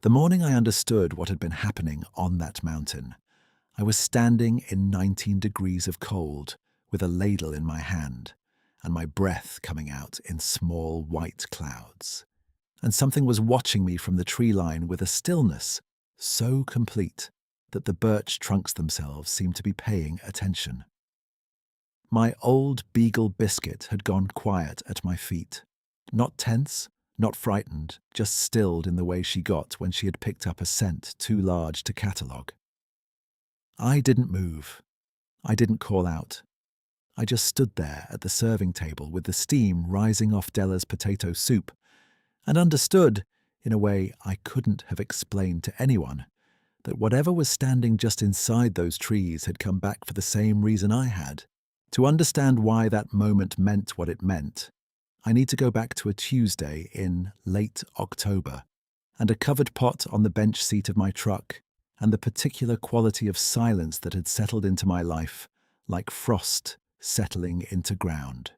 The morning I understood what had been happening on that mountain, I was standing in 19 degrees of cold with a ladle in my hand and my breath coming out in small white clouds. And something was watching me from the tree line with a stillness so complete that the birch trunks themselves seemed to be paying attention. My old beagle Biscuit had gone quiet at my feet, not tense, not frightened, just stilled in the way she got when she had picked up a scent too large to catalogue. I didn't move. I didn't call out. I just stood there at the serving table with the steam rising off Della's potato soup and understood, in a way I couldn't have explained to anyone, that whatever was standing just inside those trees had come back for the same reason I had. To understand why that moment meant what it meant, I need to go back to a Tuesday in late October and a covered pot on the bench seat of my truck and the particular quality of silence that had settled into my life like frost settling into ground.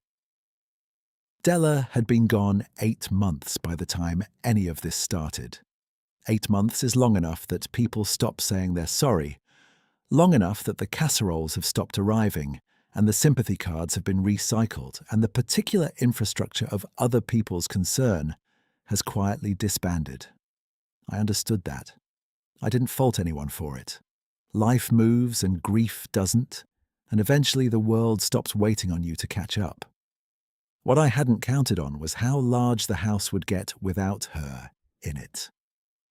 Della had been gone 8 months by the time any of this started. 8 months is long enough that people stop saying they're sorry, long enough that the casseroles have stopped arriving and the sympathy cards have been recycled and the particular infrastructure of other people's concern has quietly disbanded. I understood that. I didn't fault anyone for it. Life moves and grief doesn't, and eventually the world stops waiting on you to catch up. What I hadn't counted on was how large the house would get without her in it.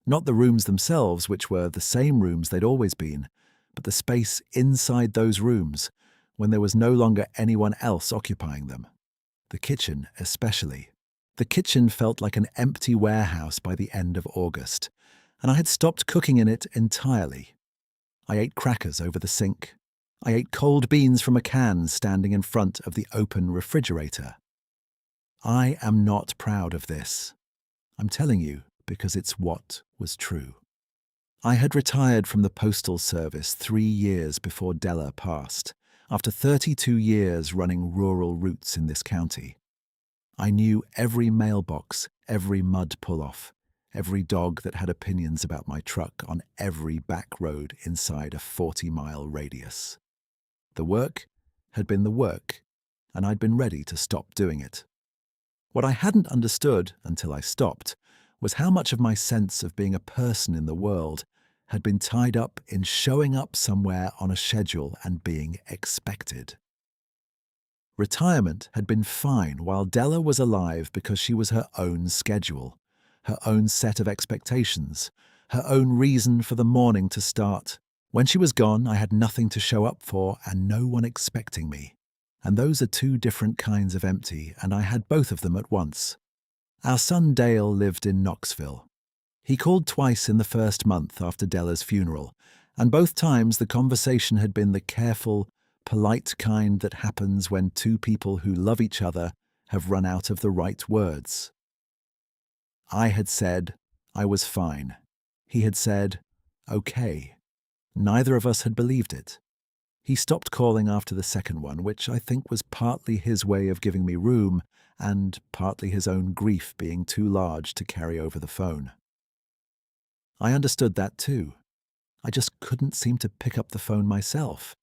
Not the rooms themselves, which were the same rooms they'd always been, but the space inside those rooms when there was no longer anyone else occupying them. The kitchen especially. The kitchen felt like an empty warehouse by the end of August, and I had stopped cooking in it entirely. I ate crackers over the sink. I ate cold beans from a can standing in front of the open refrigerator. I am not proud of this. I'm telling you because it's what was true. I had retired from the postal service 3 years before Della passed, after 32 years running rural routes in this county. I knew every mailbox, every mud pull-off, every dog that had opinions about my truck on every back road inside a 40-mile radius. The work had been the work, and I'd been ready to stop doing it. What I hadn't understood until I stopped was how much of my sense of being a person in the world had been tied up in showing up somewhere on a schedule and being expected. Retirement had been fine while Della was alive because she was her own schedule, her own set of expectations, her own reason for the morning to start. When she was gone, I had nothing to show up for and no one expecting me. And those are 2 different kinds of empty, and I had both of them at once. Our son Dale lived in Knoxville. He called twice in the first month after Della's funeral, and both times the conversation had been the careful, polite kind that happens when 2 people who love each other have run out of the right words. I had said I was fine. He had said, okay. Neither of us had believed it. He stopped calling after the second one, which I think was partly his way of giving me room and partly his own grief being too large to carry over the phone. I understood that too. I just couldn't seem to pick up the phone myself.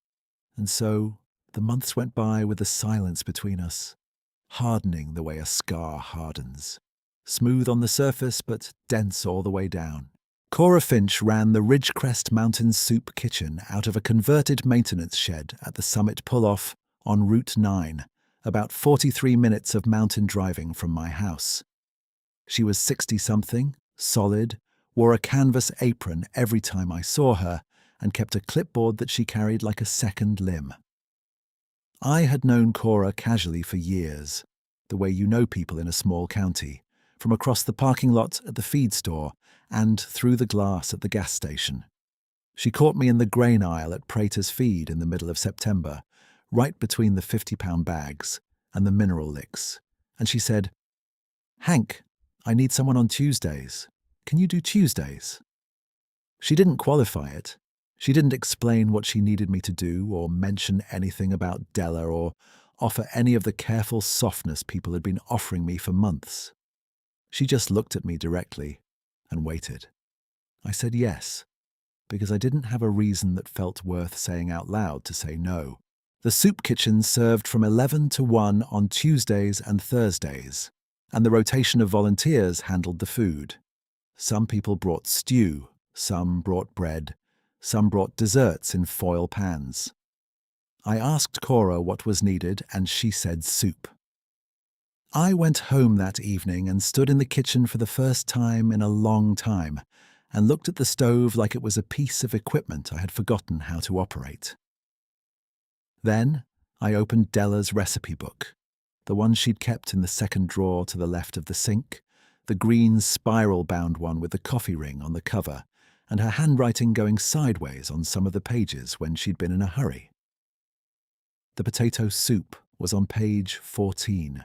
And so the months went by with a silence between us, hardening the way a scar hardens. Smooth on the surface, but dense all the way down. Cora Finch ran the Ridgecrest Mountain Soup Kitchen out of a converted maintenance shed at the Summit Pull-Off on Route 9, about 43 minutes of mountain driving from my house. She was 60-something, solid, wore a canvas apron every time I saw her, and kept a clipboard that she carried like a second limb. I had known Cora casually for years, the way you know people in a small county, from across the parking lot at the feed store and through the glass at the gas station. She caught me in the grain aisle at Prater's Feed in the middle of September, right between the 50-pound bags and the mineral licks, and she said, "Hank, I need someone on Tuesdays. Can you do Tuesdays?" She didn't qualify it. She didn't explain what she needed me to do or mention anything about Della or offer any of the careful softness people had been offering me for months. She just looked at me directly and waited. I said yes, because I didn't have a reason that felt worth saying out loud to say no. The soup kitchen served from 11 to 1 on Tuesdays and Thursdays, and the rotation of volunteers handled the food. Some people brought stew, some brought bread, some brought desserts in foil pans. I asked Cora what was needed, and she said soup. I went home that evening and stood in the kitchen for the first time in a long time and looked at the stove like it was a piece of equipment I had forgotten how to operate. Then I opened Della's recipe book, the one she'd kept in the second drawer to the left of the sink, the green spiral-bound one with the coffee ring on the cover, and her handwriting going sideways on some of the pages when she'd been in a hurry. The potato soup was on page 14.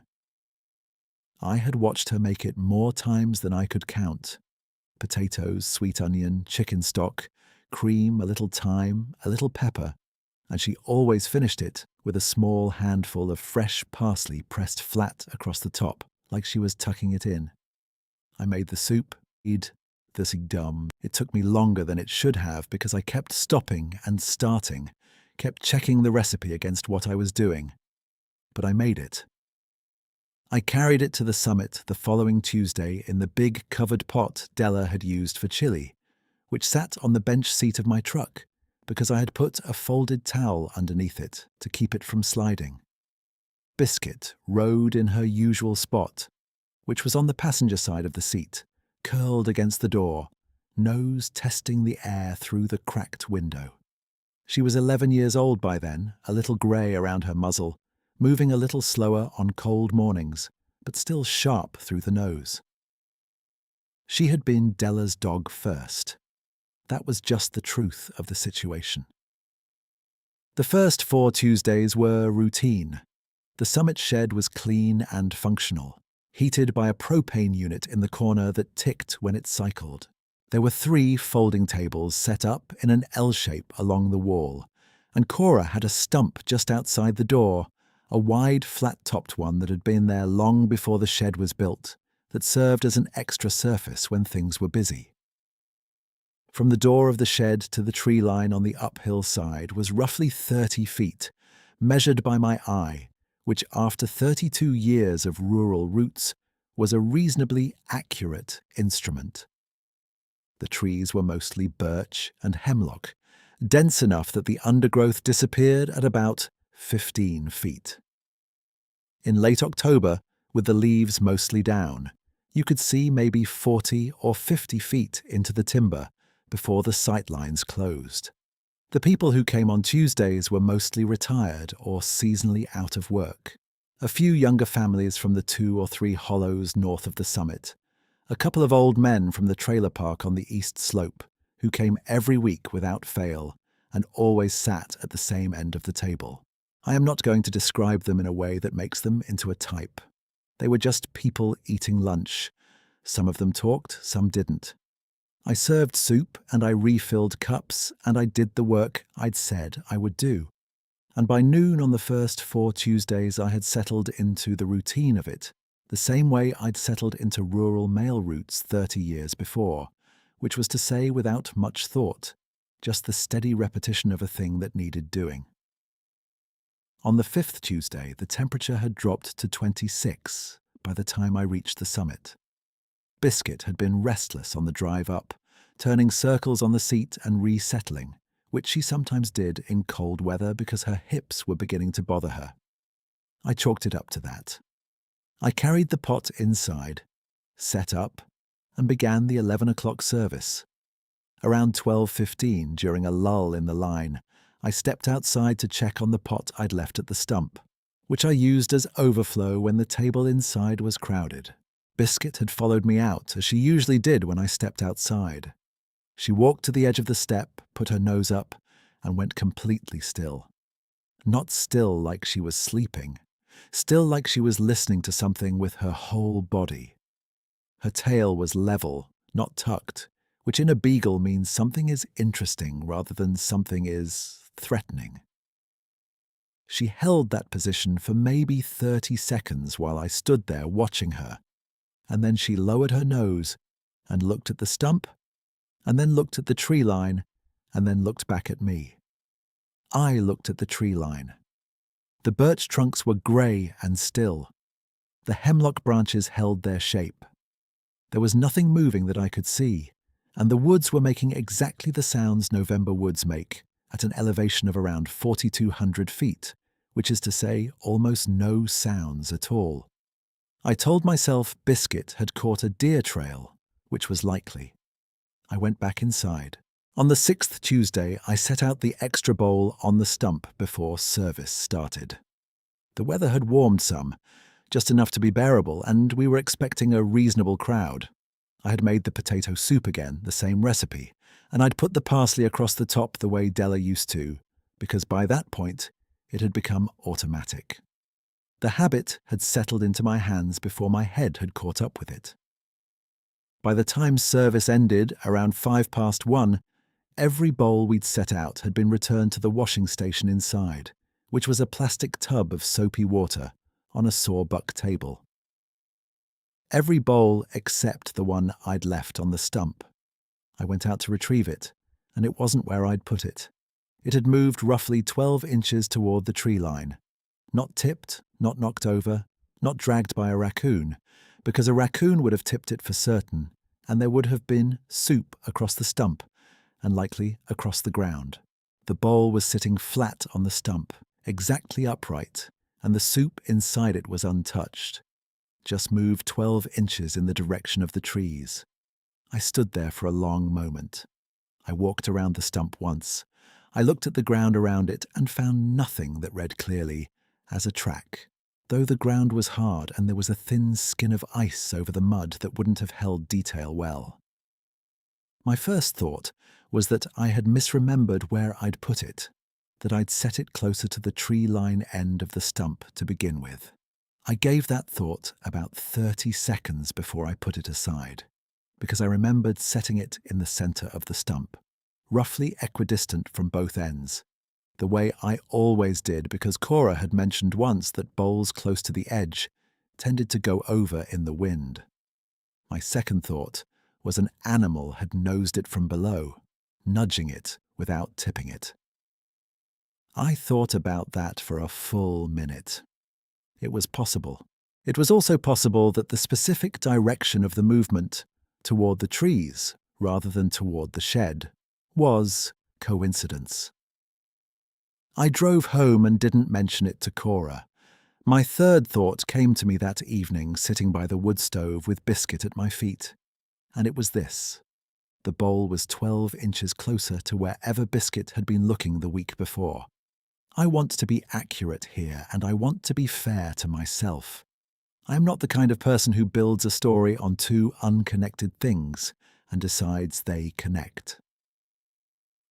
I had watched her make it more times than I could count. Potatoes, sweet onion, chicken stock, cream, a little thyme, a little pepper, and she always finished it with a small handful of fresh parsley pressed flat across the top, like she was tucking it in. I made the soup, this dumb. It took me longer than it should have because I kept stopping and starting, kept checking the recipe against what I was doing. But I made it. I carried it to the summit the following Tuesday in the big covered pot Della had used for chili, which sat on the bench seat of my truck because I had put a folded towel underneath it to keep it from sliding. Biscuit rode in her usual spot, which was on the passenger side of the seat, curled against the door, nose testing the air through the cracked window. She was 11 years old by then, a little grey around her muzzle, moving a little slower on cold mornings, but still sharp through the nose. She had been Della's dog first. That was just the truth of the situation. The first 4 Tuesdays were routine. The summit shed was clean and functional, heated by a propane unit in the corner that ticked when it cycled. There were 3 folding tables set up in an L shape along the wall, and Cora had a stump just outside the door, a wide, flat-topped one that had been there long before the shed was built, that served as an extra surface when things were busy. From the door of the shed to the tree line on the uphill side was roughly 30 feet, measured by my eye, which after 32 years of rural roots was a reasonably accurate instrument. The trees were mostly birch and hemlock, dense enough that the undergrowth disappeared at about 15 feet. In late October, with the leaves mostly down, you could see maybe 40 or 50 feet into the timber before the sight lines closed. The people who came on Tuesdays were mostly retired or seasonally out of work. A few younger families from the 2 or 3 hollows north of the summit. A couple of old men from the trailer park on the east slope, who came every week without fail and always sat at the same end of the table. I am not going to describe them in a way that makes them into a type. They were just people eating lunch. Some of them talked, some didn't. I served soup and I refilled cups and I did the work I'd said I would do. And by noon on the first 4 Tuesdays I had settled into the routine of it, the same way I'd settled into rural mail routes 30 years before, which was to say without much thought, just the steady repetition of a thing that needed doing. On the 5th Tuesday, the temperature had dropped to 26 by the time I reached the summit. Biscuit had been restless on the drive up, turning circles on the seat and resettling, which she sometimes did in cold weather because her hips were beginning to bother her. I chalked it up to that. I carried the pot inside, set up, and began the 11 o'clock service. Around 12:15, during a lull in the line, I stepped outside to check on the pot I'd left at the stump, which I used as overflow when the table inside was crowded. Biscuit had followed me out, as she usually did when I stepped outside. She walked to the edge of the step, put her nose up, and went completely still. Not still like she was sleeping, still like she was listening to something with her whole body. Her tail was level, not tucked, which in a beagle means something is interesting rather than something is threatening. She held that position for maybe 30 seconds while I stood there watching her, and then she lowered her nose and looked at the stump and then looked at the tree line, and then looked back at me. I looked at the tree line. The birch trunks were grey and still. The hemlock branches held their shape. There was nothing moving that I could see, and the woods were making exactly the sounds November woods make at an elevation of around 4,200 feet, which is to say almost no sounds at all. I told myself Biscuit had caught a deer trail, which was likely. I went back inside. On the 6th Tuesday, I set out the extra bowl on the stump before service started. The weather had warmed some, just enough to be bearable, and we were expecting a reasonable crowd. I had made the potato soup again, the same recipe, and I'd put the parsley across the top the way Della used to, because by that point it had become automatic. The habit had settled into my hands before my head had caught up with it. By the time service ended, around 1:05, every bowl we'd set out had been returned to the washing station inside, which was a plastic tub of soapy water on a sawbuck table. Every bowl except the one I'd left on the stump. I went out to retrieve it, and it wasn't where I'd put it. It had moved roughly 12 inches toward the tree line. Not tipped, not knocked over, not dragged by a raccoon, because a raccoon would have tipped it for certain, and there would have been soup across the stump, and likely across the ground. The bowl was sitting flat on the stump, exactly upright, and the soup inside it was untouched. Just moved 12 inches in the direction of the trees. I stood there for a long moment. I walked around the stump once. I looked at the ground around it and found nothing that read clearly as a track, though the ground was hard and there was a thin skin of ice over the mud that wouldn't have held detail well. My first thought was that I had misremembered where I'd put it, that I'd set it closer to the tree line end of the stump to begin with. I gave that thought about 30 seconds before I put it aside, because I remembered setting it in the center of the stump, roughly equidistant from both ends, the way I always did because Cora had mentioned once that bowls close to the edge tended to go over in the wind. My second thought was an animal had nosed it from below, nudging it without tipping it. I thought about that for a full minute. It was possible. It was also possible that the specific direction of the movement, toward the trees rather than toward the shed, was coincidence. I drove home and didn't mention it to Cora. My third thought came to me that evening sitting by the wood stove with Biscuit at my feet, and it was this. The bowl was 12 inches closer to wherever Biscuit had been looking the week before. I want to be accurate here, and I want to be fair to myself. I am not the kind of person who builds a story on two unconnected things and decides they connect.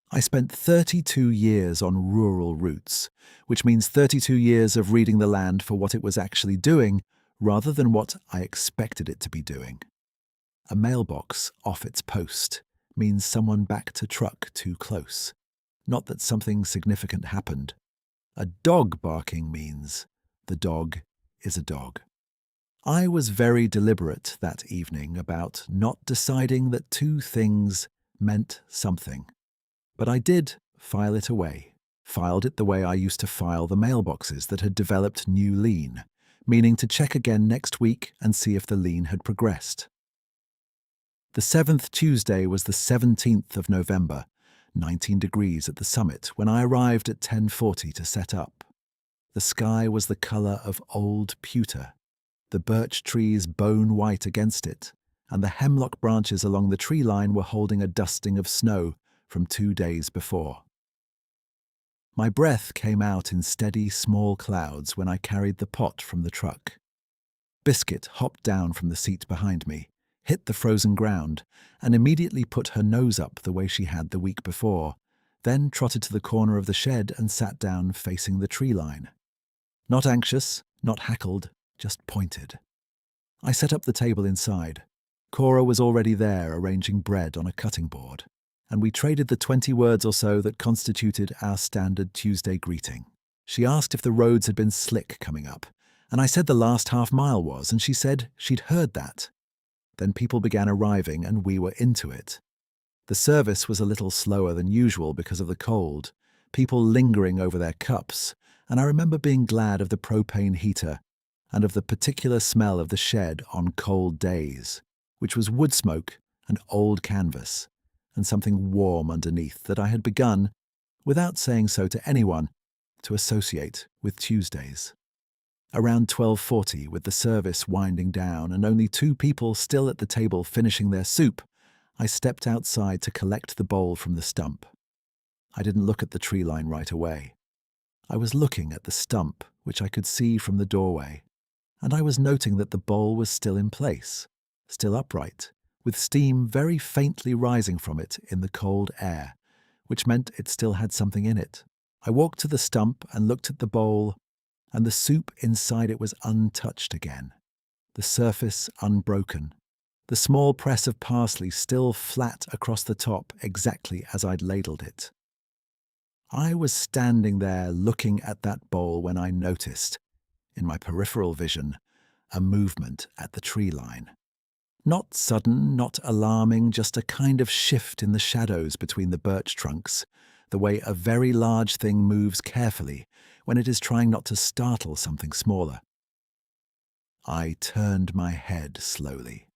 I spent 32 years on rural routes, which means 32 years of reading the land for what it was actually doing rather than what I expected it to be doing. A mailbox off its post means someone backed a truck too close, not that something significant happened. A dog barking means the dog is a dog. I was very deliberate that evening about not deciding that two things meant something. But I did file it away, filed it the way I used to file the mailboxes that had developed new lean, meaning to check again next week and see if the lean had progressed. The 7th Tuesday was the 17th of November, 19 degrees at the summit, when I arrived at 10:40 to set up. The sky was the colour of old pewter, the birch trees bone white against it, and the hemlock branches along the tree line were holding a dusting of snow from 2 days before. My breath came out in steady, small clouds when I carried the pot from the truck. Biscuit hopped down from the seat behind me, hit the frozen ground, and immediately put her nose up the way she had the week before, then trotted to the corner of the shed and sat down facing the tree line. Not anxious, not hackled, just pointed. I set up the table inside. Cora was already there arranging bread on a cutting board, and we traded the 20 words or so that constituted our standard Tuesday greeting. She asked if the roads had been slick coming up, and I said the last half-mile was, and she said she'd heard that. Then people began arriving and we were into it. The service was a little slower than usual because of the cold, people lingering over their cups, and I remember being glad of the propane heater and of the particular smell of the shed on cold days, which was wood smoke and old canvas, and something warm underneath that I had begun, without saying so to anyone, to associate with Tuesdays. Around 12:40, with the service winding down and only 2 people still at the table finishing their soup, I stepped outside to collect the bowl from the stump. I didn't look at the tree line right away. I was looking at the stump, which I could see from the doorway, and I was noting that the bowl was still in place, still upright, with steam very faintly rising from it in the cold air, which meant it still had something in it. I walked to the stump and looked at the bowl, and the soup inside it was untouched again, the surface unbroken, the small press of parsley still flat across the top exactly as I'd ladled it. I was standing there looking at that bowl when I noticed, in my peripheral vision, a movement at the tree line. Not sudden, not alarming, just a kind of shift in the shadows between the birch trunks, the way a very large thing moves carefully when it is trying not to startle something smaller. I turned my head slowly,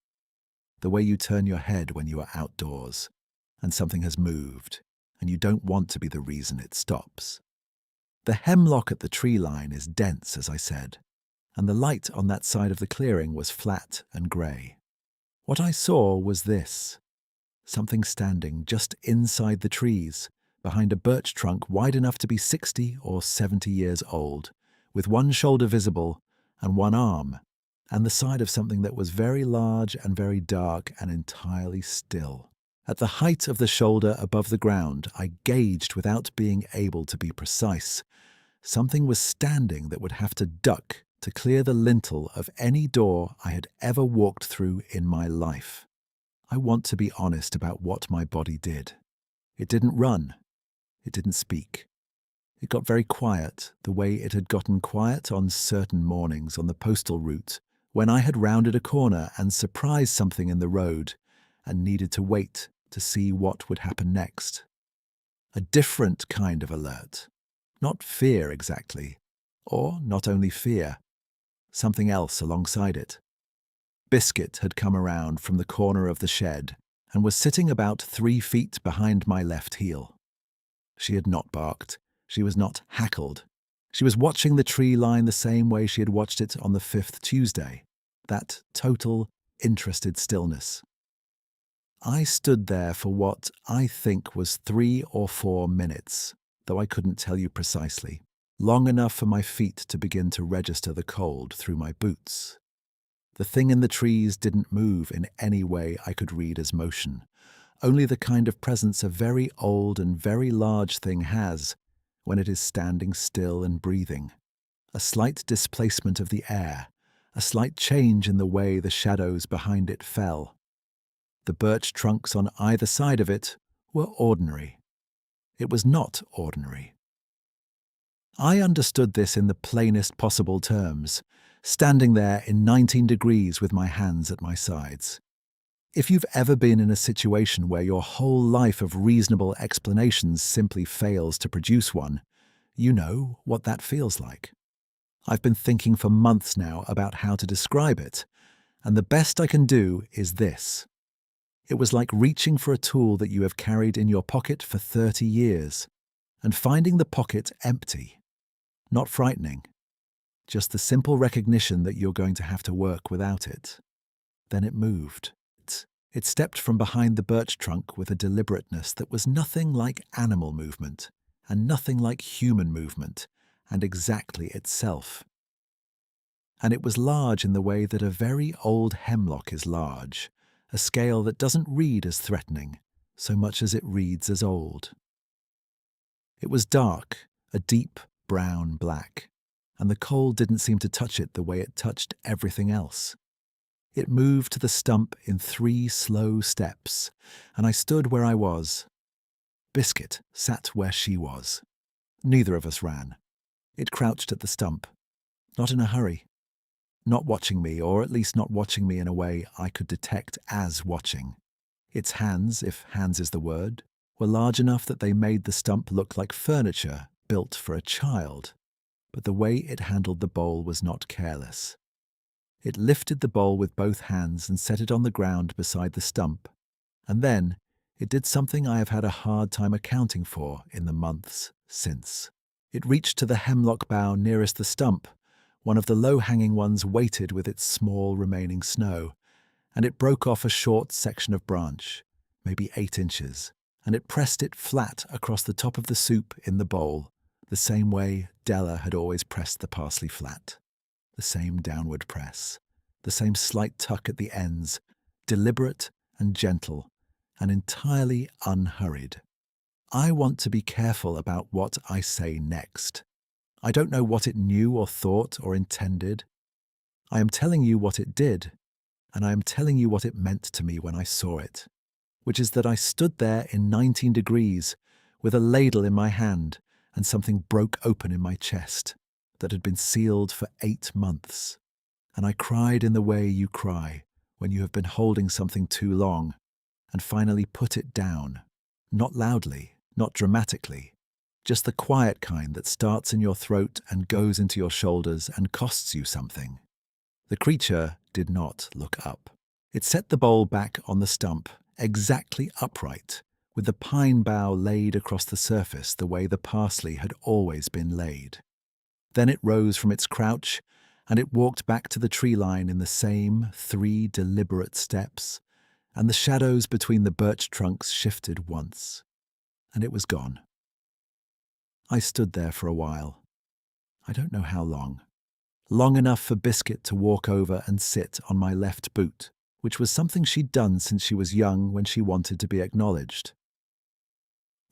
the way you turn your head when you are outdoors, and something has moved, and you don't want to be the reason it stops. The hemlock at the tree line is dense, as I said, and the light on that side of the clearing was flat and grey. What I saw was this: something standing just inside the trees, behind a birch trunk wide enough to be 60 or 70 years old, with one shoulder visible and one arm, and the side of something that was very large and very dark and entirely still. At the height of the shoulder above the ground, I gauged without being able to be precise. Something was standing that would have to duck to clear the lintel of any door I had ever walked through in my life. I want to be honest about what my body did. It didn't run. It didn't speak. It got very quiet, the way it had gotten quiet on certain mornings on the postal route, when I had rounded a corner and surprised something in the road and needed to wait to see what would happen next. A different kind of alert. Not fear exactly, or not only fear, something else alongside it. Biscuit had come around from the corner of the shed and was sitting about 3 feet behind my left heel. She had not barked. She was not hackled. She was watching the tree line the same way she had watched it on the 5th Tuesday, that total, interested stillness. I stood there for what I think was 3 or 4 minutes, though I couldn't tell you precisely, long enough for my feet to begin to register the cold through my boots. The thing in the trees didn't move in any way I could read as motion, only the kind of presence a very old and very large thing has when it is standing still and breathing. A slight displacement of the air, a slight change in the way the shadows behind it fell. The birch trunks on either side of it were ordinary. It was not ordinary. I understood this in the plainest possible terms, standing there in 19 degrees with my hands at my sides. If you've ever been in a situation where your whole life of reasonable explanations simply fails to produce one, you know what that feels like. I've been thinking for months now about how to describe it, and the best I can do is this. It was like reaching for a tool that you have carried in your pocket for 30 years and finding the pocket empty. Not frightening, just the simple recognition that you're going to have to work without it. Then it moved. It stepped from behind the birch trunk with a deliberateness that was nothing like animal movement and nothing like human movement, and exactly itself. And it was large in the way that a very old hemlock is large, a scale that doesn't read as threatening so much as it reads as old. It was dark, a deep brown black, and the cold didn't seem to touch it the way it touched everything else. It moved to the stump in 3 slow steps, and I stood where I was. Biscuit sat where she was. Neither of us ran. It crouched at the stump, not in a hurry, not watching me, or at least not watching me in a way I could detect as watching. Its hands, if hands is the word, were large enough that they made the stump look like furniture built for a child, but the way it handled the bowl was not careless. It lifted the bowl with both hands and set it on the ground beside the stump, and then it did something I have had a hard time accounting for in the months since. It reached to the hemlock bough nearest the stump, one of the low-hanging ones weighted with its small remaining snow, and it broke off a short section of branch, maybe 8 inches, and it pressed it flat across the top of the soup in the bowl, the same way Della had always pressed the parsley flat. The same downward press, the same slight tuck at the ends, deliberate and gentle, and entirely unhurried. I want to be careful about what I say next. I don't know what it knew or thought or intended. I am telling you what it did, and I am telling you what it meant to me when I saw it, which is that I stood there in 19 degrees with a ladle in my hand and something broke open in my chest that had been sealed for 8 months. And I cried in the way you cry when you have been holding something too long, and finally put it down, not loudly, not dramatically, just the quiet kind that starts in your throat and goes into your shoulders and costs you something. The creature did not look up. It set the bowl back on the stump, exactly upright, with the pine bough laid across the surface the way the parsley had always been laid. Then it rose from its crouch, and it walked back to the tree line in the same 3 deliberate steps, and the shadows between the birch trunks shifted once, and it was gone. I stood there for a while. I don't know how long. Long enough for Biscuit to walk over and sit on my left boot, which was something she'd done since she was young when she wanted to be acknowledged.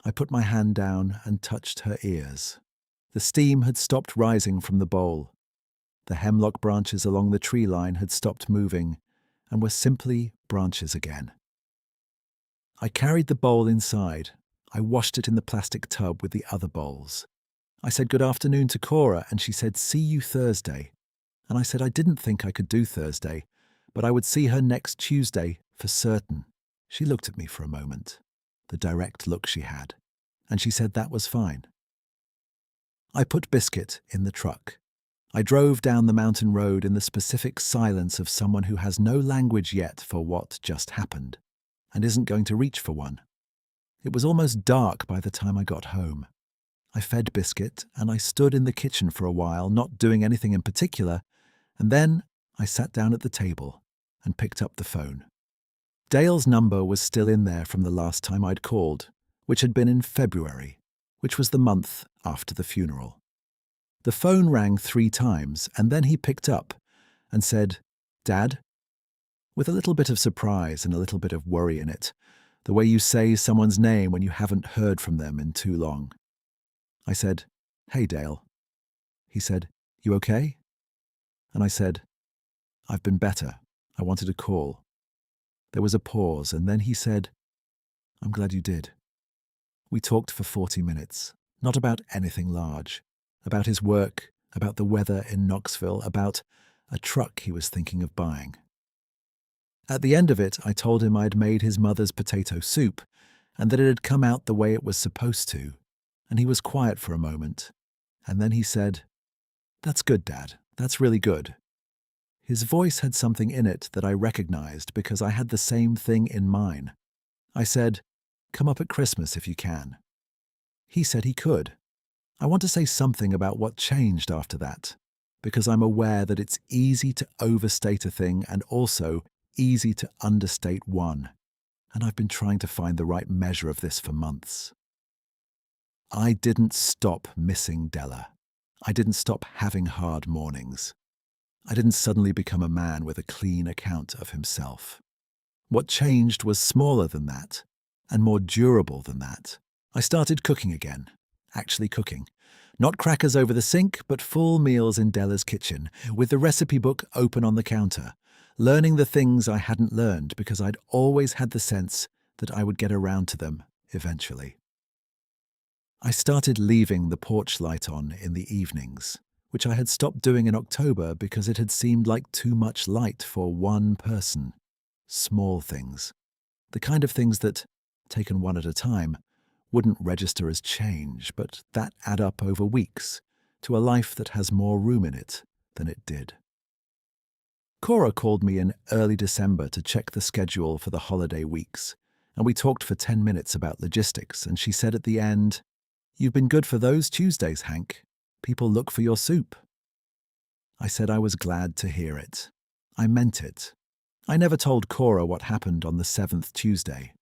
I put my hand down and touched her ears. The steam had stopped rising from the bowl. The hemlock branches along the tree line had stopped moving and were simply branches again. I carried the bowl inside. I washed it in the plastic tub with the other bowls. I said good afternoon to Cora, and she said, "See you Thursday." And I said I didn't think I could do Thursday, but I would see her next Tuesday for certain. She looked at me for a moment, the direct look she had, and she said that was fine. I put Biscuit in the truck. I drove down the mountain road in the specific silence of someone who has no language yet for what just happened, and isn't going to reach for one. It was almost dark by the time I got home. I fed Biscuit, and I stood in the kitchen for a while, not doing anything in particular, and then I sat down at the table and picked up the phone. Dale's number was still in there from the last time I'd called, which had been in February, which was the month after the funeral. The phone rang 3 times, and then he picked up and said, "Dad?" with a little bit of surprise and a little bit of worry in it, the way you say someone's name when you haven't heard from them in too long. I said, "Hey, Dale." He said, "You okay?" And I said, "I've been better. I wanted to call." There was a pause, and then he said, "I'm glad you did." We talked for 40 minutes, not about anything large, about his work, about the weather in Knoxville, about a truck he was thinking of buying. At the end of it, I told him I'd made his mother's potato soup and that it had come out the way it was supposed to, and he was quiet for a moment, and then he said, "That's good, Dad. That's really good." His voice had something in it that I recognized because I had the same thing in mine. I said, "Come up at Christmas if you can." He said he could. I want to say something about what changed after that, because I'm aware that it's easy to overstate a thing and also easy to understate one, and I've been trying to find the right measure of this for months. I didn't stop missing Della. I didn't stop having hard mornings. I didn't suddenly become a man with a clean account of himself. What changed was smaller than that, and more durable than that. I started cooking again, actually cooking. Not crackers over the sink, but full meals in Della's kitchen, with the recipe book open on the counter, learning the things I hadn't learned because I'd always had the sense that I would get around to them eventually. I started leaving the porch light on in the evenings, which I had stopped doing in October because it had seemed like too much light for one person. Small things. The kind of things that, taken one at a time, wouldn't register as change, but that add up over weeks to a life that has more room in it than it did. Cora called me in early December to check the schedule for the holiday weeks, and we talked for 10 minutes about logistics, and she said at the end, "You've been good for those Tuesdays, Hank. People look for your soup." I said I was glad to hear it. I meant it. I never told Cora what happened on the 7th Tuesday.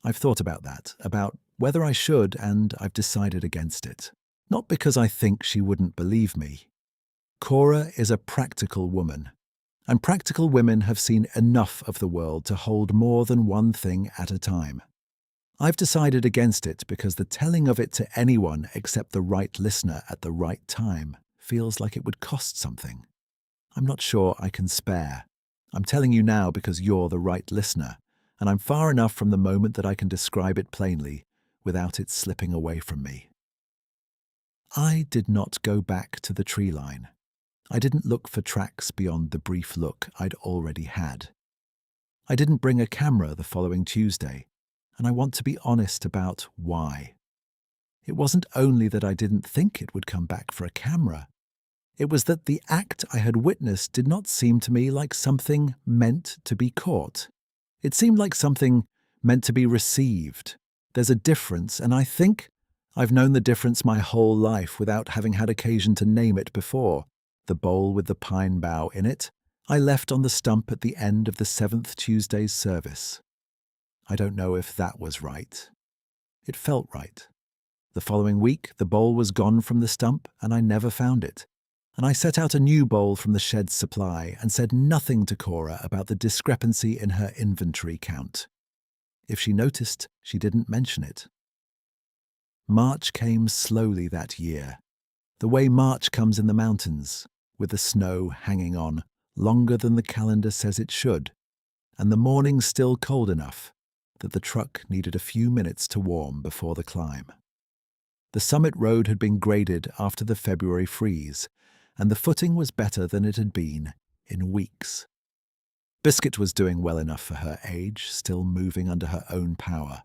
I've thought about that, about whether I should, and I've decided against it. Not because I think she wouldn't believe me. Cora is a practical woman, and practical women have seen enough of the world to hold more than one thing at a time. I've decided against it because the telling of it to anyone except the right listener at the right time feels like it would cost something. I'm not sure I can spare. I'm telling you now because you're the right listener, and I'm far enough from the moment that I can describe it plainly without it slipping away from me. I did not go back to the tree line. I didn't look for tracks beyond the brief look I'd already had. I didn't bring a camera the following Tuesday, and I want to be honest about why. It wasn't only that I didn't think it would come back for a camera. It was that the act I had witnessed did not seem to me like something meant to be caught. It seemed like something meant to be received. There's a difference, and I think I've known the difference my whole life without having had occasion to name it before. The bowl with the pine bough in it, I left on the stump at the end of the 7th Tuesday's service. I don't know if that was right. It felt right. The following week, the bowl was gone from the stump, and I never found it. And I set out a new bowl from the shed's supply and said nothing to Cora about the discrepancy in her inventory count. If she noticed, she didn't mention it. March came slowly that year, the way March comes in the mountains, with the snow hanging on longer than the calendar says it should, and the morning still cold enough that the truck needed a few minutes to warm before the climb. The summit road had been graded after the February freeze, and the footing was better than it had been in weeks. Biscuit was doing well enough for her age, still moving under her own power,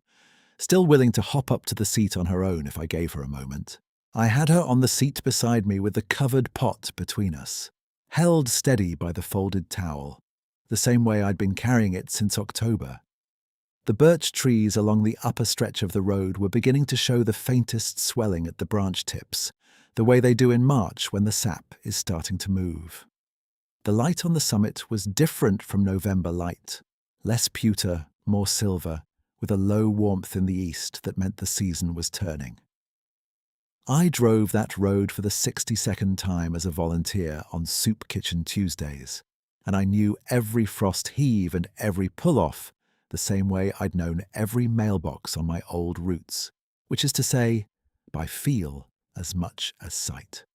still willing to hop up to the seat on her own if I gave her a moment. I had her on the seat beside me with the covered pot between us, held steady by the folded towel, the same way I'd been carrying it since October. The birch trees along the upper stretch of the road were beginning to show the faintest swelling at the branch tips, the way they do in March when the sap is starting to move. The light on the summit was different from November light, less pewter, more silver, with a low warmth in the east that meant the season was turning. I drove that road for the 62nd time as a volunteer on Soup Kitchen Tuesdays, and I knew every frost heave and every pull-off the same way I'd known every mailbox on my old routes, which is to say, by feel as much as sight.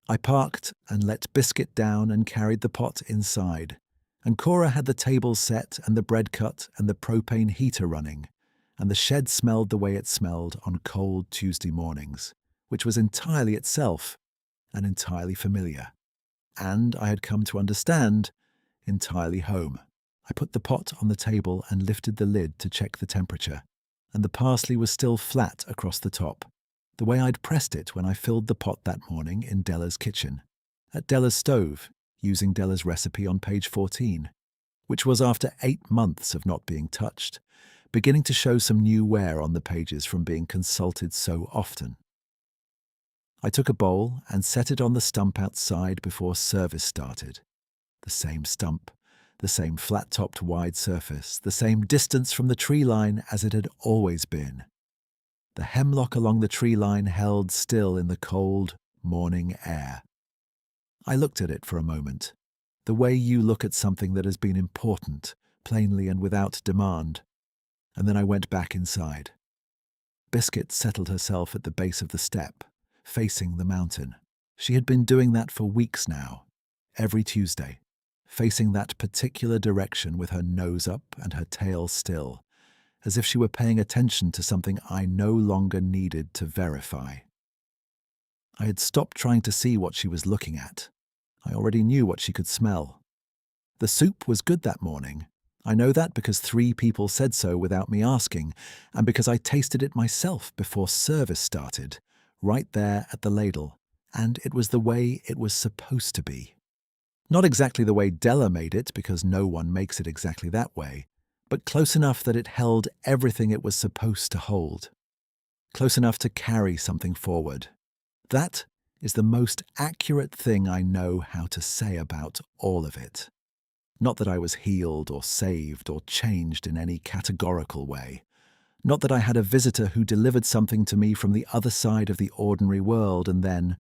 I parked and let Biscuit down and carried the pot inside, and Cora had the table set and the bread cut and the propane heater running, and the shed smelled the way it smelled on cold Tuesday mornings, which was entirely itself and entirely familiar. And I had come to understand, entirely home. I put the pot on the table and lifted the lid to check the temperature, and the parsley was still flat across the top, the way I'd pressed it when I filled the pot that morning in Della's kitchen, at Della's stove, using Della's recipe on page 14, which was after 8 months of not being touched, beginning to show some new wear on the pages from being consulted so often. I took a bowl and set it on the stump outside before service started. The same stump, the same flat-topped wide surface, the same distance from the tree line as it had always been. The hemlock along the tree line held still in the cold morning air. I looked at it for a moment, the way you look at something that has been important, plainly and without demand, and then I went back inside. Biscuit settled herself at the base of the step, facing the mountain. She had been doing that for weeks now, every Tuesday, facing that particular direction with her nose up and her tail still, as if she were paying attention to something I no longer needed to verify. I had stopped trying to see what she was looking at. I already knew what she could smell. The soup was good that morning, I know that because 3 people said so without me asking, and because I tasted it myself before service started, right there at the ladle, and it was the way it was supposed to be. Not exactly the way Della made it, because no one makes it exactly that way, but close enough that it held everything it was supposed to hold. Close enough to carry something forward. That is the most accurate thing I know how to say about all of it. Not that I was healed or saved or changed in any categorical way. Not that I had a visitor who delivered something to me from the other side of the ordinary world and then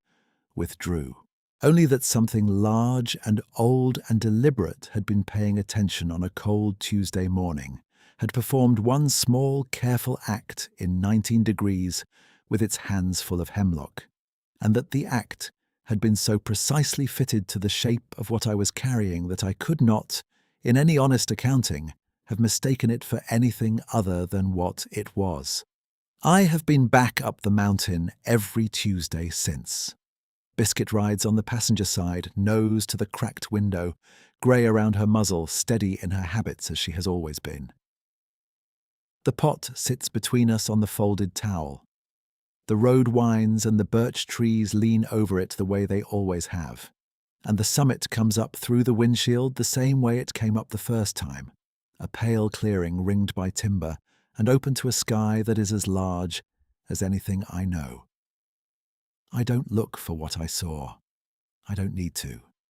withdrew. Only that something large and old and deliberate had been paying attention on a cold Tuesday morning, had performed one small, careful act in 19 degrees with its hands full of hemlock, and that the act had been so precisely fitted to the shape of what I was carrying that I could not, in any honest accounting, have mistaken it for anything other than what it was. I have been back up the mountain every Tuesday since. Biscuit rides on the passenger side, nose to the cracked window, grey around her muzzle, steady in her habits as she has always been. The pot sits between us on the folded towel. The road winds and the birch trees lean over it the way they always have. And the summit comes up through the windshield the same way it came up the first time, a pale clearing ringed by timber and open to a sky that is as large as anything I know. I don't look for what I saw. I don't need to.